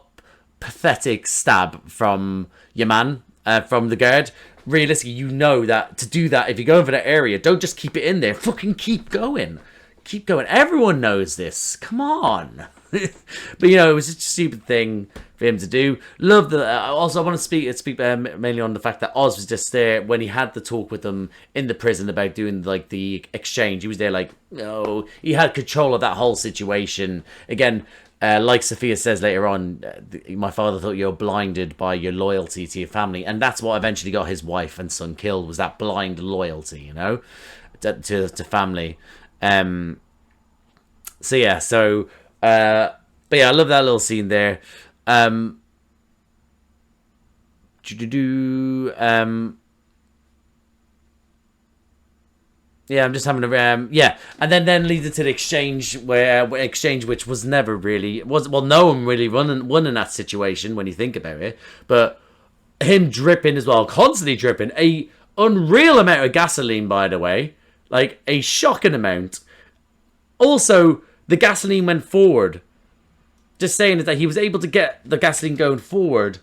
pathetic stab from your man, from the guard. Realistically, you know that to do that, if you're going for that area, don't just keep it in there. Fucking keep going. Keep going. Everyone knows this. Come on. But, you know, it was just a stupid thing for him to do. Love the... also, I want to speak mainly on the fact that Oz was just there when he had the talk with them in the prison about doing, like, the exchange. He was there like, no. He had control of that whole situation. Again, like Sofia says later on, my father thought you were blinded by your loyalty to your family. And that's what eventually got his wife and son killed, was that blind loyalty, you know, to family. So yeah, so but yeah, I love that little scene there. Yeah, I'm just having a yeah, and then leads it to the exchange, which was never really no one really won in that situation when you think about it. But him dripping as well, constantly dripping, a unreal amount of gasoline, by the way, like a shocking amount. Also, the gasoline went forward. Just saying that he was able to get the gasoline going forward.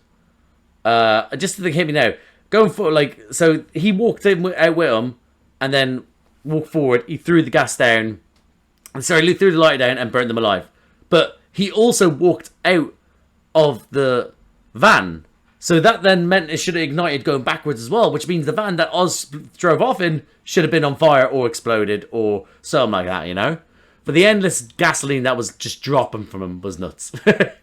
Just to hit me now, going forward, like, so he walked out with him, and then walked forward. He threw the gas down. Sorry, he threw the light down and burnt them alive. But he also walked out of the van. So that then meant it should have ignited going backwards as well, which means the van that Oz drove off in should have been on fire or exploded or something like that, you know? But the endless gasoline that was just dropping from him was nuts. But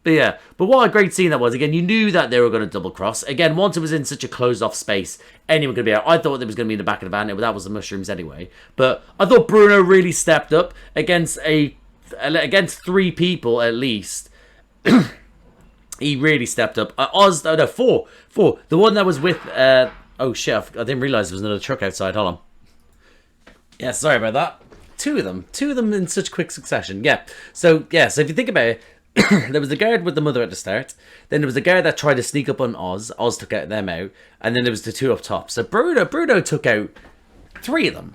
yeah, but what a great scene that was. Again, you knew that they were going to double cross. Again, once it was in such a closed off space, anyone could be out. I thought it was going to be in the back of the van, but that was the mushrooms anyway. But I thought Bruno really stepped up against three people at least. He really stepped up. Four. The one that was with oh shit, I didn't realise there was another truck outside. Hold on. Yeah, sorry about that. Two of them in such quick succession. Yeah. So if you think about it, there was the guard with the mother at the start. Then there was the guard that tried to sneak up on Oz. Oz took them out. And then there was the two up top. So Bruno took out three of them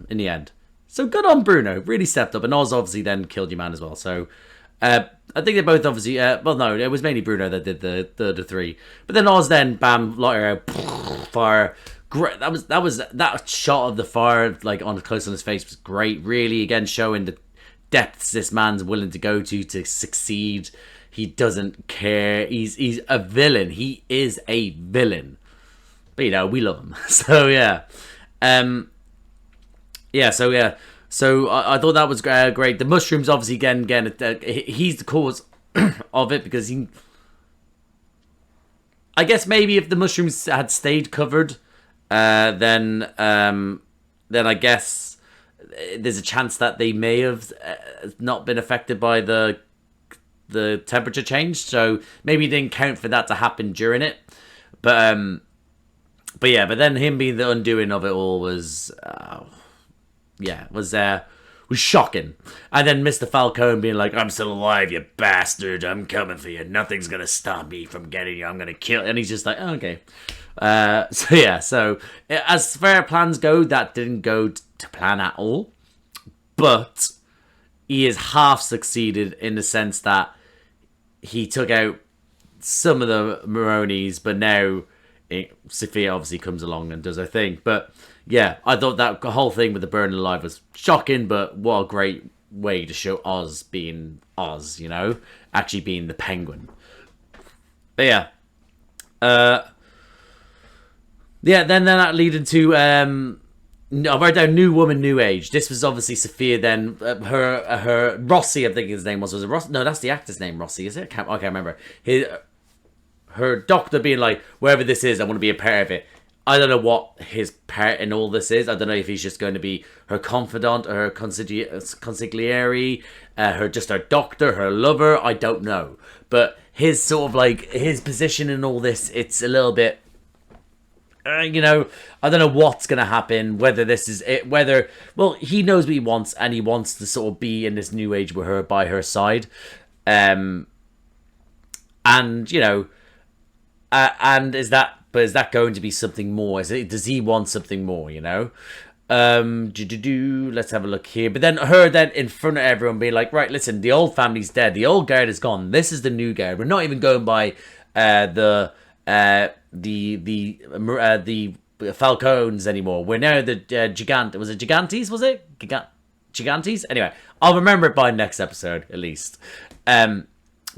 in the end. So good on Bruno. Really stepped up. And Oz obviously then killed your man as well. So I think they both obviously... well, no, it was mainly Bruno that did the three. But then Oz then, bam, lighter out, fire. Great. That shot of the fire, like, on close on his face was great. Really, again, showing the depths this man's willing to go to succeed. He doesn't care. He's a villain. He is a villain. But, you know, we love him. So yeah. So I thought that was great. The mushrooms, obviously, again, he's the cause of it, because he... I guess maybe if the mushrooms had stayed covered, then I guess there's a chance that they may have not been affected by the temperature change. So maybe it didn't count for that to happen during it. But But yeah, but then him being the undoing of it all was was shocking. And then Mr. Falcone being like, I'm still alive, you bastard. I'm coming for you. Nothing's going to stop me from getting you. I'm going to kill. And he's just like, oh, okay. So as far as plans go, that didn't go to plan at all. But he has half succeeded in the sense that he took out some of the Maronis, but now Sofia obviously comes along and does her thing. But yeah, I thought that whole thing with the burning alive was shocking, but what a great way to show Oz being Oz, you know? Actually being the Penguin. But yeah. Then that lead into I wrote down New Woman, New Age. This was obviously Sofia then, her Rossi, I think his name was it Rossi? No, that's the actor's name, Rossi, is it? I can't remember. Her doctor being like, wherever this is, I want to be a part of it. I don't know what his part in all this is. I don't know if he's just going to be her confidant or her consigliere, her doctor, her lover. I don't know. But his sort of like, his position in all this, it's a little bit, I don't know what's going to happen, whether this is it, well, he knows what he wants, and he wants to sort of be in this new age with her, by her side. And, is that going to be something more? Does he want something more, Let's have a look here. But then her then in front of everyone being like, right, listen, the old family's dead. The old guard is gone. This is the new guard. We're not even going by the Falcones anymore. We're now the Gigant. Was it Gigantes? Was it Gigantes? Anyway, I'll remember it by next episode at least. But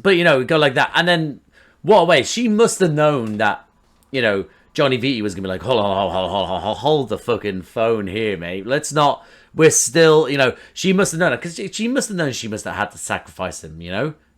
we go like that, and then what a way. She must have known that Johnny Vitti was gonna be like, hold the fucking phone here, mate. Let's not. We're still, she must have known it, because she must have known she must have had to sacrifice him.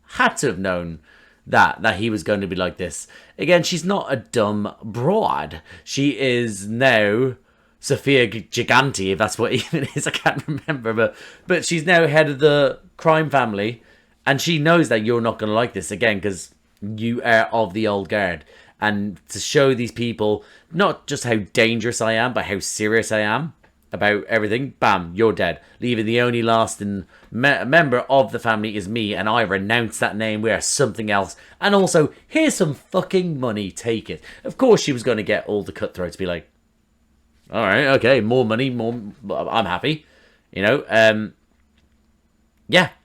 Had to have known that he was going to be like this. Again, she's not a dumb broad. She is now Sofia Gigante, if that's what even is. I can't remember, but she's now head of the crime family, and she knows that you're not going to like this again because you are of the old guard. And to show these people not just how dangerous I am, but how serious I am about everything, bam, you're dead. Leaving the only lasting member of the family is me, and I renounce that name. We are something else. And also, here's some fucking money, take it. Of course she was going to get all the cutthroats to be like, all right, okay, more money, I'm happy. I thought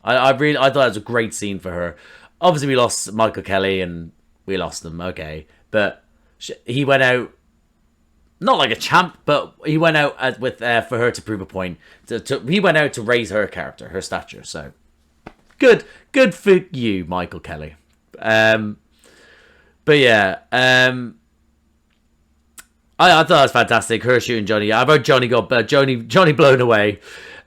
it was a great scene for her. Obviously, we lost Michael Kelly, and we lost him, okay. But he went out, not like a champ, but he went out for her to prove a point. He went out to raise her character, her stature. So good for you, Michael Kelly. But yeah, I thought that was fantastic. Her shooting Johnny. I wrote Johnny blown away.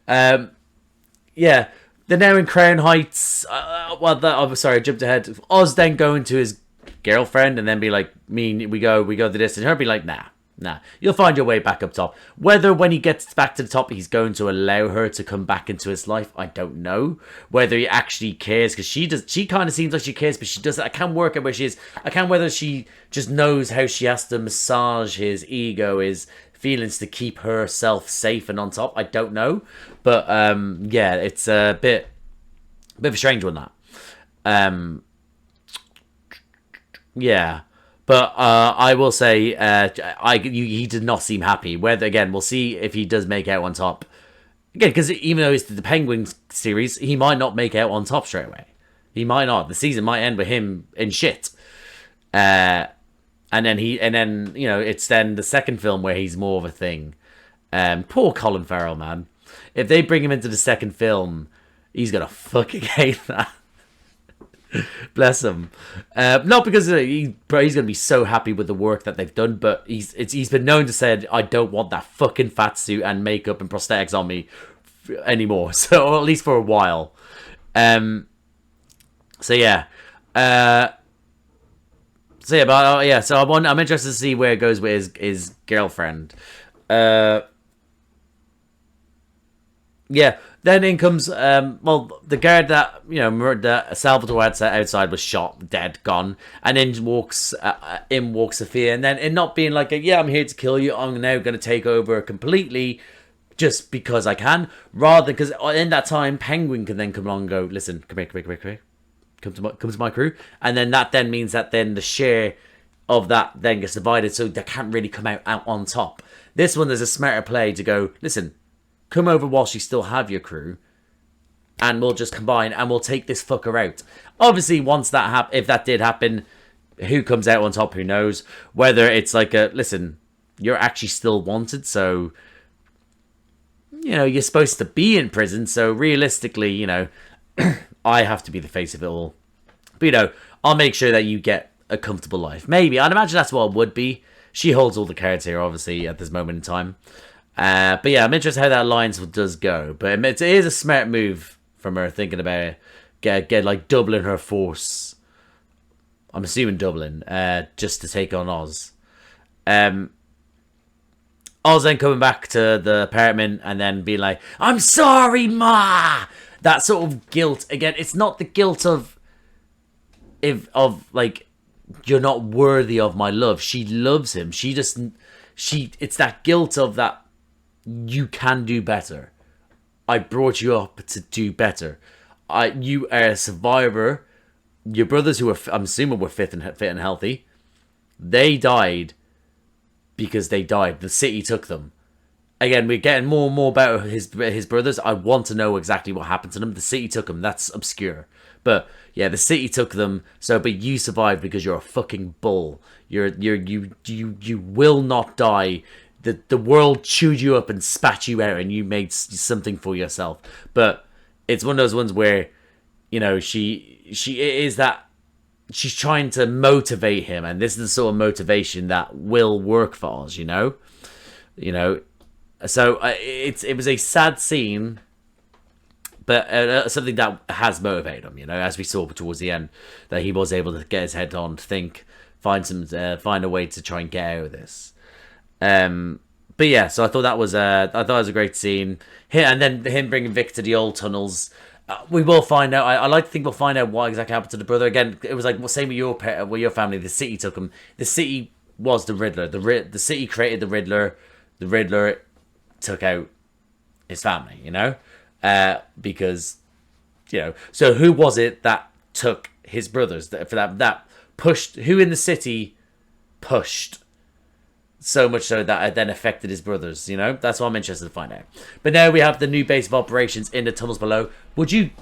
Yeah, they're now in Crown Heights. I'm sorry, I jumped ahead. Oz then going to his girlfriend and then be like, we go to this, and her be like, nah, you'll find your way back up top. Whether when he gets back to the top he's going to allow her to come back into his life, I don't know. Whether he actually cares, because she kind of seems like she cares, but she doesn't. I can't work out where she is. I can't whether she just knows how she has to massage his ego, his feelings, to keep herself safe and on top. I don't know, but yeah, it's a bit of a strange one, that. Yeah, but I will say, he did not seem happy. Whether, again, we'll see if he does make out on top. Again, because even though it's the Penguins series, he might not make out on top straight away. He might not. The season might end with him in shit. And then it's then the second film where he's more of a thing. Poor Colin Farrell, man. If they bring him into the second film, he's gonna fucking hate that. Bless him. Not because he's going to be so happy with the work that they've done, but he's been known to say, I don't want that fucking fat suit and makeup and prosthetics on me anymore. So, or at least for a while. So yeah. But so I'm interested to see where it goes with his girlfriend. Yeah. Then in comes, well, the guard that, you know, that Salvatore had set outside was shot, dead, gone. And in walks Sofia. And then, in not being like, yeah, I'm here to kill you, I'm now going to take over completely just because I can. Rather, because in that time, Penguin can then come along and go, listen, come here. Come to my crew. And then that then means that then the share of that then gets divided, so they can't really come out on top. This one, there's a smarter play to go, listen, come over whilst you still have your crew, and we'll just combine, and we'll take this fucker out. Obviously, once that if that did happen, who comes out on top, who knows? Whether it's like a, listen, you're actually still wanted, so, you know, you're supposed to be in prison, so realistically, you know, I have to be the face of it all. But, you know, I'll make sure that you get a comfortable life. Maybe. I'd imagine that's what it would be. She holds all the cards here, obviously, at this moment in time. But yeah, I'm interested how that alliance does go. But it is a smart move from her, thinking about it. Get like doubling her force. I'm assuming doubling, just to take on Oz. Oz then coming back to the apartment and then being like, I'm sorry, Ma! That sort of guilt. Again, it's not the guilt of like, you're not worthy of my love. She loves him. It's that guilt of that you can do better. I brought you up to do better. You are a survivor. Your brothers, who I'm assuming were fit and healthy, they died because they died. The city took them. Again, we're getting more and more about his brothers. I want to know exactly what happened to them. The city took them. That's obscure. But yeah, the city took them. So, but you survived because you're a fucking bull. You will not die. The world chewed you up and spat you out, and you made something for yourself. But it's one of those ones where, you know, she is that she's trying to motivate him, and this is the sort of motivation that will work for us. You know. So it was a sad scene, but something that has motivated him, you know, as we saw towards the end, that he was able to get his head on, think, find a way to try and get out of this. But yeah, so I thought that was a great scene. And then him bringing Vic to the old tunnels. We will find out. I like to think we'll find out what exactly happened to the brother. Again, it was like, well, same with your family. The city took him. The city was the Riddler. The city created the Riddler. The Riddler took out his family, you know, because, you know, so who was it that took his brothers that pushed, who in the city pushed so much so that it then affected his brothers, you know? That's what I'm interested to find out. But now we have the new base of operations in the tunnels below.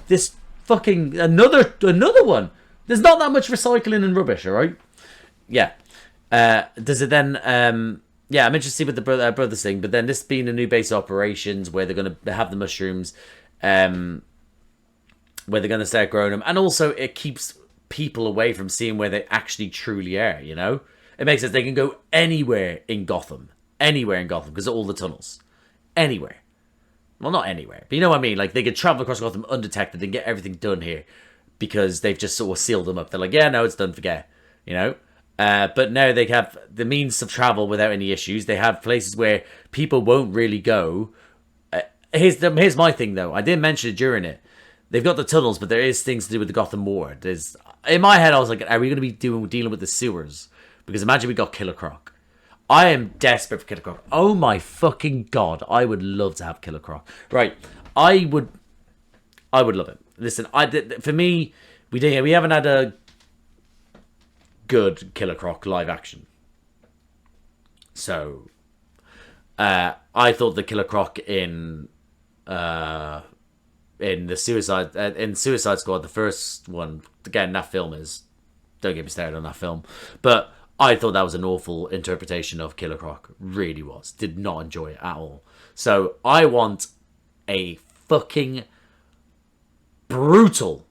This fucking another one. There's not that much recycling and rubbish, all right? Yeah. Does it then yeah, I'm interested to see what the brothers thing, but then this being a new base of operations where they're going to have the mushrooms, where they're going to start growing them, and also it keeps people away from seeing where they actually truly are, you know? It makes sense. They can go anywhere in Gotham, because of all the tunnels. Anywhere. Well, not anywhere, but you know what I mean? Like, they could travel across Gotham undetected and get everything done here because they've just sort of sealed them up. They're like, yeah, no, it's done, forget, you know? But now they have the means of travel without any issues. They have places where people won't really go. Here's my thing, though. I didn't mention it during it. They've got the tunnels, but there is things to do with the Gotham War. In my head, I was like, are we going to be dealing with the sewers? Because imagine we got Killer Croc. I am desperate for Killer Croc. Oh my fucking god. I would love to have Killer Croc. Right. I would love it. Listen, for me, we haven't had a good Killer Croc live action. So, I thought the Killer Croc in the Suicide Squad, the first one, again, that film is, don't get me started on that film, but I thought that was an awful interpretation of Killer Croc. Really was. Did not enjoy it at all. So I want a fucking brutal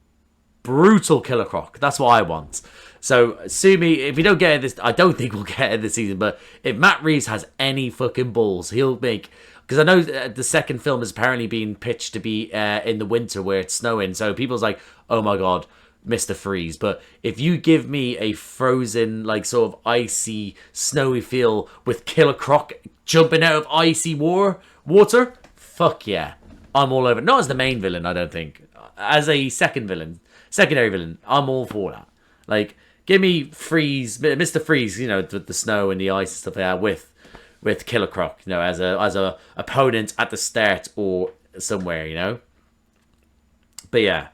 Killer Croc. That's what I want. So sue me if we don't get it this. I don't think we'll get it this season. But if Matt Reeves has any fucking balls, he'll make. Because I know the second film is apparently being pitched to be in the winter where it's snowing. So people's like, oh my god, Mr. Freeze. But if you give me a frozen, like, sort of icy, snowy feel with Killer Croc jumping out of icy water, fuck yeah. I'm all over. Not as the main villain, I don't think. As a secondary villain, I'm all for that. Like, give me Freeze, Mr. Freeze, you know, with the snow and the ice and stuff like that, with Killer Croc, you know, as a opponent at the start or somewhere, you know. But yeah,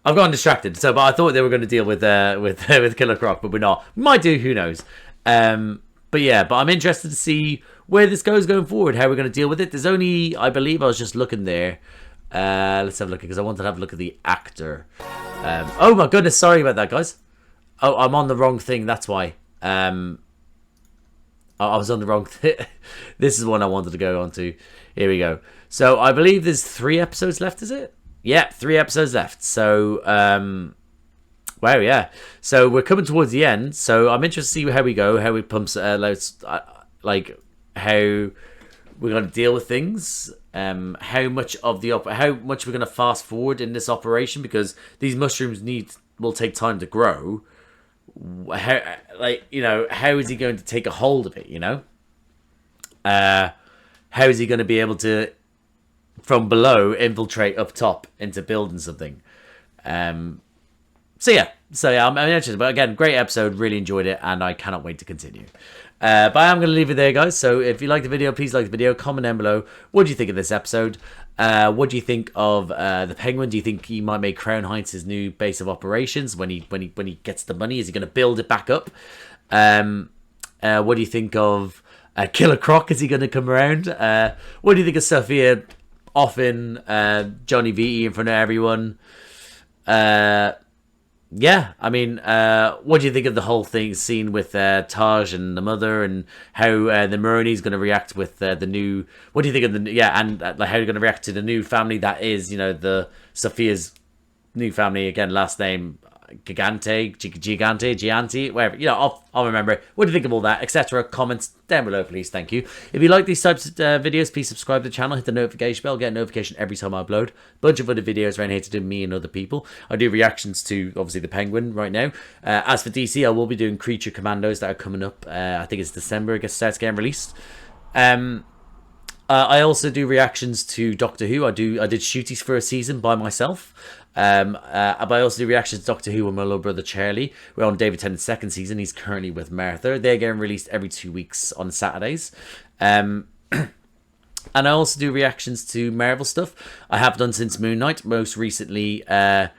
I've gotten distracted. So, but I thought they were going to deal with Killer Croc, but we're not. Might do, who knows. But yeah, but I'm interested to see where this goes going forward, how we're going to deal with it. There's only, I believe, I was just looking there. Let's have a look, because I wanted to have a look at the actor. Oh my goodness, sorry about that, guys. Oh, I'm on the wrong thing, that's why. I was on the wrong thing. This is one I wanted to go on to. Here we go. So I believe there's 3 episodes left, is it? Yeah, 3 episodes left. So, wow, yeah. So we're coming towards the end. So I'm interested to see how we go, how we pumps, like how we're going to deal with things. How much we're going to fast forward in this operation, because these mushrooms will take time to grow. How, like, you know, how is he going to take a hold of it, you know? How is he going to be able to, from below, infiltrate up top into building something? So yeah, I'm interested. But again, great episode, really enjoyed it, and I cannot wait to continue. But I'm going to leave it there, guys. So if you like the video, please like the video. Comment down below. What do you think of this episode? What do you think of the Penguin? Do you think he might make Crown Heights his new base of operations when he gets the money? Is he going to build it back up? What do you think of Killer Croc? Is he going to come around? What do you think of Sofia offing Johnny V in front of everyone? Yeah, I mean, what do you think of the whole scene with Taj and the mother, and how the Maroni's going to react with the new? What do you think of and how they're going to react to the new family that is, you know, the Sofia's new family again, last name Gigante, whatever, you know, I'll remember it. What do you think of all that, etc.? Comments down below, please. Thank you. If you like these types of videos, please subscribe to the channel, hit the notification bell, get a notification every time I upload. Bunch of other videos around here to do me and other people. I do reactions to, obviously, the Penguin right now. As for DC, I will be doing Creature Commandos that are coming up. I think it's December, it starts getting released. I also do reactions to Doctor Who. I did shooties for a season by myself. But I also do reactions to Doctor Who with my little brother Charlie. We're on David Tennant's 2nd season. He's currently with Martha. They're getting released every 2 weeks on Saturdays. And I also do reactions to Marvel stuff. I have done since Moon Knight. Most recently, I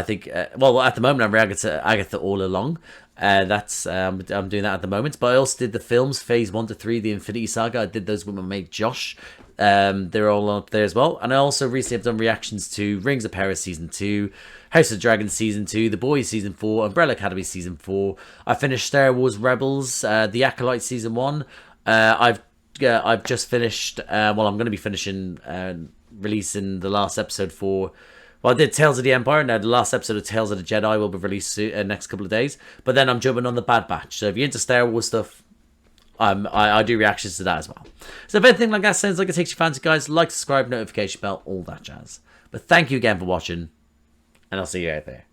think, well, at the moment I'm reacting to Agatha All Along. I'm doing that at the moment. But I also did the films, Phase 1 to 3, the Infinity Saga. I did those with my mate Josh. They're all up there as well. And I also recently have done reactions to Rings of Power Season 2, House of Dragons Season 2, The Boys Season 4, Umbrella Academy Season 4. I finished Star Wars Rebels, The Acolyte Season 1. I've just finished, well, I'm going to be finishing, releasing the last episode for... Well, I did Tales of the Empire. Now, the last episode of Tales of the Jedi will be released soon, next couple of days. But then I'm jumping on the Bad Batch. So if you're into Star Wars stuff, I do reactions to that as well. So if anything like that sounds like it takes your fancy, guys, like, subscribe, notification bell, all that jazz. But thank you again for watching, and I'll see you out there.